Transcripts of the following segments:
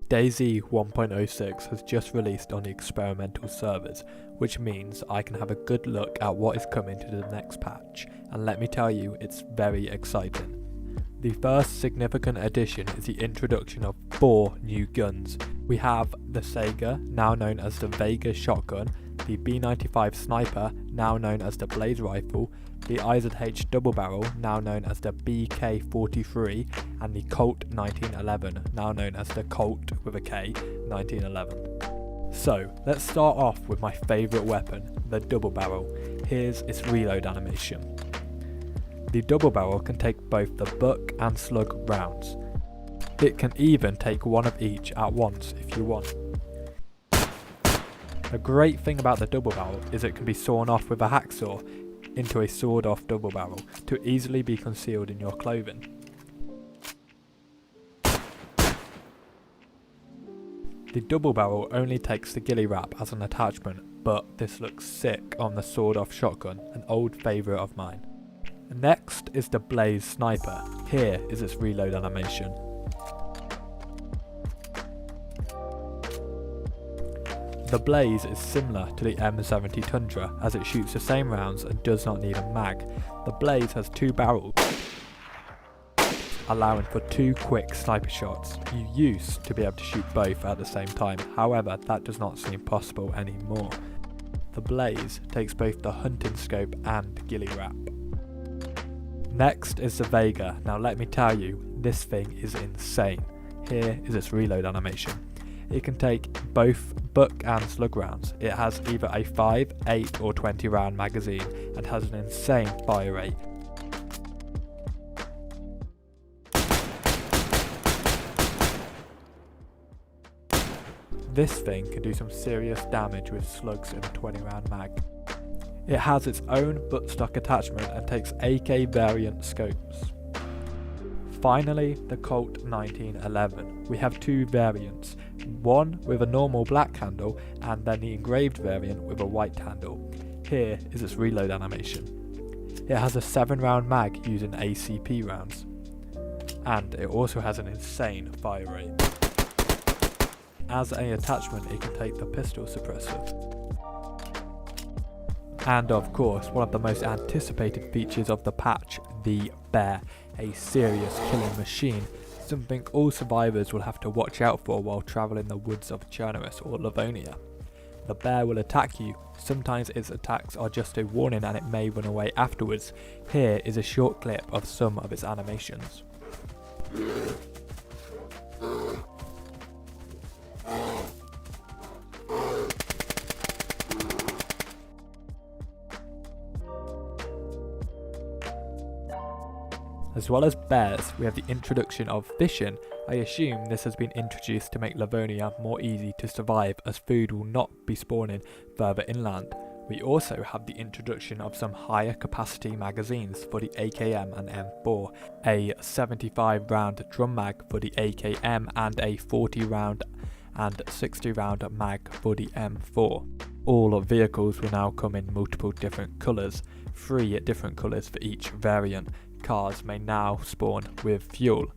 DayZ 1.06 has just released on the experimental servers, which means I can have a good look at what is coming to the next patch, and let me tell you, it's very exciting. The first significant addition is the introduction of 4 new guns. We have the Sega, now known as the Vega shotgun, the B95 sniper, now known as the Blaze rifle, the IZH double barrel, now known as the BK43, and the Colt 1911, now known as the Colt with a K 1911. So let's start off with my favourite weapon, the double barrel. Here's its reload animation. The double barrel can take both the buck and slug rounds. It can even take one of each at once if you want. The great thing about the double barrel is it can be sawn off with a hacksaw into a sawed off double barrel to easily be concealed in your clothing. The double barrel only takes the ghillie wrap as an attachment, but this looks sick on the sawed off shotgun, an old favourite of mine. Next is the Blaze sniper. Here is its reload animation. The Blaze is similar to the M70 Tundra as it shoots the same rounds and does not need a mag. The Blaze has 2 barrels, allowing for 2 quick sniper shots. You used to be able to shoot both at the same time, however that does not seem possible anymore. The Blaze takes both the hunting scope and ghillie wrap. Next is the Vega. Now let me tell you, this thing is insane. Here is its reload animation. It can take both buck and slug rounds. It has either a 5, 8 or 20 round magazine and has an insane fire rate. This thing can do some serious damage with slugs in a 20 round mag. It has its own buttstock attachment and takes AK variant scopes. Finally, the Colt 1911. We have 2 variants, one with a normal black handle and then the engraved variant with a white handle. Here is its reload animation. It has a 7 round mag using ACP rounds, and it also has an insane fire rate. As an attachment, it can take the pistol suppressor. And of course, one of the most anticipated features of the patch, the bear, a serious killing machine, something all survivors will have to watch out for while travelling the woods of Chernobyl or Livonia. The bear will attack you. Sometimes its attacks are just a warning and it may run away afterwards. Here is a short clip of some of its animations. As well as bears, we have the introduction of fishing. I assume this has been introduced to make Livonia more easy to survive as food will not be spawning further inland. We also have the introduction of some higher capacity magazines for the AKM and M4, a 75 round drum mag for the AKM and a 40 round and 60 round mag for the M4. All vehicles will now come in multiple different colours, 3 different colours for each variant. Cars may now spawn with fuel.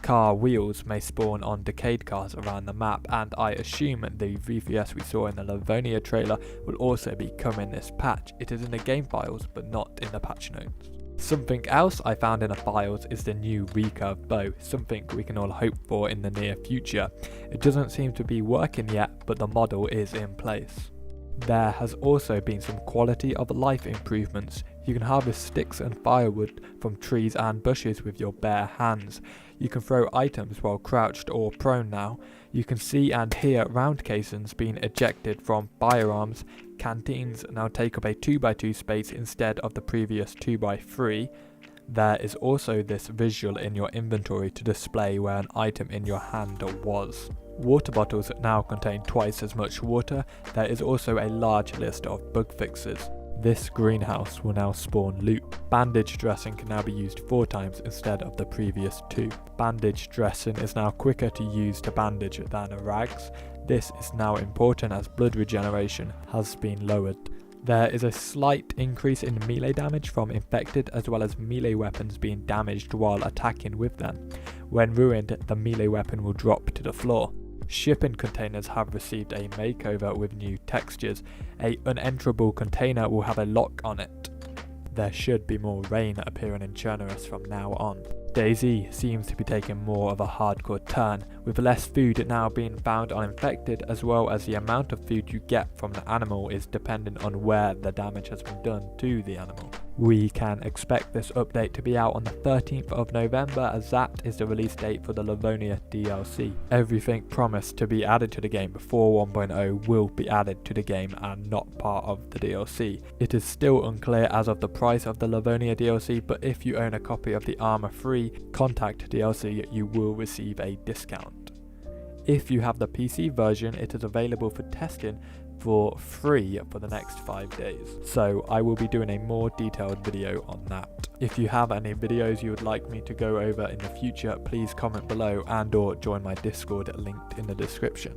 Car wheels may spawn on decayed cars around the map, and I assume the VVS we saw in the Livonia trailer will also be coming this patch. It is in the game files but not in the patch notes. Something else I found in the files is the new recurve bow, something we can all hope for in the near future. It doesn't seem to be working yet, but the model is in place. There has also been some quality of life improvements. You can harvest sticks and firewood from trees and bushes with your bare hands. You can throw items while crouched or prone now. You can see and hear round casings being ejected from firearms. Canteens now take up a 2x2 space instead of the previous 2x3. There is also this visual in your inventory to display where an item in your hand was. Water bottles now contain twice as much water. There is also a large list of bug fixes. This greenhouse will now spawn loot. Bandage dressing can now be used 4 times instead of the previous 2. Bandage dressing is now quicker to use to bandage than rags. This is now important as blood regeneration has been lowered. There is a slight increase in melee damage from infected as well as melee weapons being damaged while attacking with them. When ruined, the melee weapon will drop to the floor. Shipping containers have received a makeover with new textures. A unenterable container will have a lock on it. There should be more rain appearing in Chernobyl from now on. DayZ seems to be taking more of a hardcore turn, with less food now being found on infected, as well as the amount of food you get from the animal is dependent on where the damage has been done to the animal. We can expect this update to be out on the 13th of November, as that is the release date for the LIVONIA DLC. Everything promised to be added to the game before 1.0 will be added to the game and not part of the DLC. It is still unclear as of the price of the LIVONIA DLC, but if you own a copy of the Armor Free Contact DLC, you will receive a discount. If you have the PC version, it is available for testing for free for the next 5 days, so I will be doing a more detailed video on that. If you have any videos you would like me to go over in the future, please comment below and or join my Discord linked in the description.